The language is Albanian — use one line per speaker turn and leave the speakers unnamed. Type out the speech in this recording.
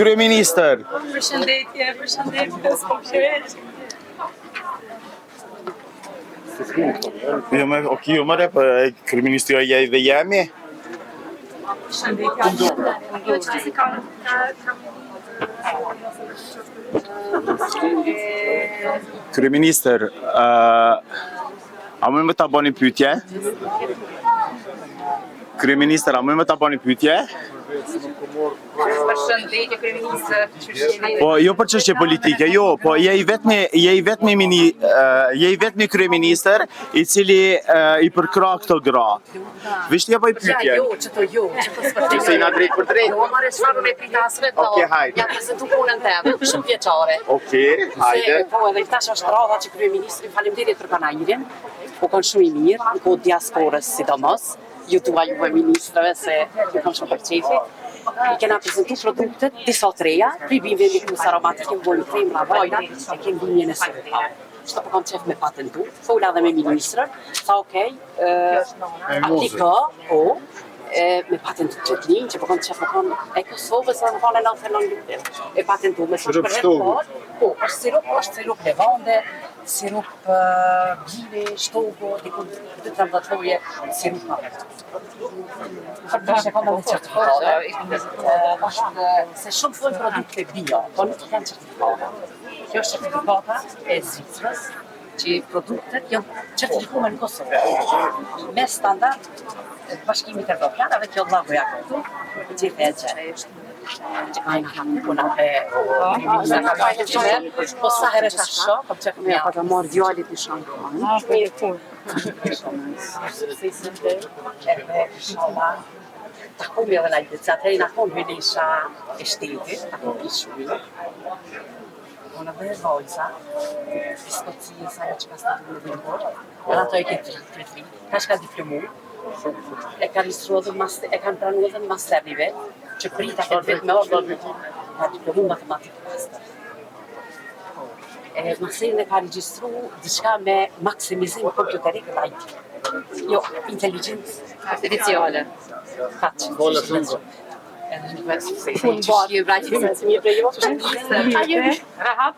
Kryeministër.
Përshëndetje, s'po qevesh.
Jo më, okay, më rep, kryeministri dhe jemi.
Përshëndetje. Jo që si kam
Kryeministër, a më ta bëni pyetje? Kryeministër, a më ta bëni pyetje?
Përshëndetje, kryeministër.
Po, jo për çështje politike, jo, po je i vetmi kryeministër i cili i përkra këto gra. Vishti apo i pyetje?
Jo, që
Se i na drejt për drejt.
Jo, marrë çfarë me pritasve to.
Okej, hajde.
Ja prezentu punën teme, shumë vjeçare.
Okej, hajde.
Po, edhe tash është radha që kryeministri, faleminderit për panajirin, po kanë shumë i mirë, në kohë diasporës sidomos, ju juve ministrave se ju kanë shumë për qefi. I kena prezentu produktet, disa të reja, pribimve një plus aromatike, vojnë krem, ravojna, e kemë linjën e sërëta. Shto po kam qef me patentu, fola dhe me ministrën, tha okej, aplika, po, me patentu qëtë linjë, që po kam qef me kam e Kosovës dhe në kanë e 99 lutet. E patentu me shumë për herë, po, është sirup levande, sirup bile, shtogo, dikun 2-13 loje, sirup në vetë. Përështë e kam edhe certifikate, është se shumë thonë produkte bio, po nuk kanë certifikate. Kjo është certifikata e Zvicrës, që produktet janë certifikuar në Kosovë, me standard bashkimit evropian, edhe kjo llagoja këtu, gjithë e gjerë. Që ka në hamë puna po sa herë të shko, po që këmë ja, pa marrë djallit në shankë.
Mirë punë.
Takumi edhe lajtë, që atëri në konë hylisha e shtetit, takumi shumë. Unë dhe vojca, biskocije, sa që ka statu në bëjmbor, edhe ato e këtë tri, ka shka diplomu, e ka registruar dhe e kanë pranuar dhe masternive, që prita këtë vetë me orë, ka diplomu matematikë master. Masterin e ka registru diçka me maksimizim kompjuterik dhe IT. Jo, inteligencë artificiale. Faqë.
Vole shumë.
Punë bërë. Që shqie vrajtë, se mi e prejo.
Rahat.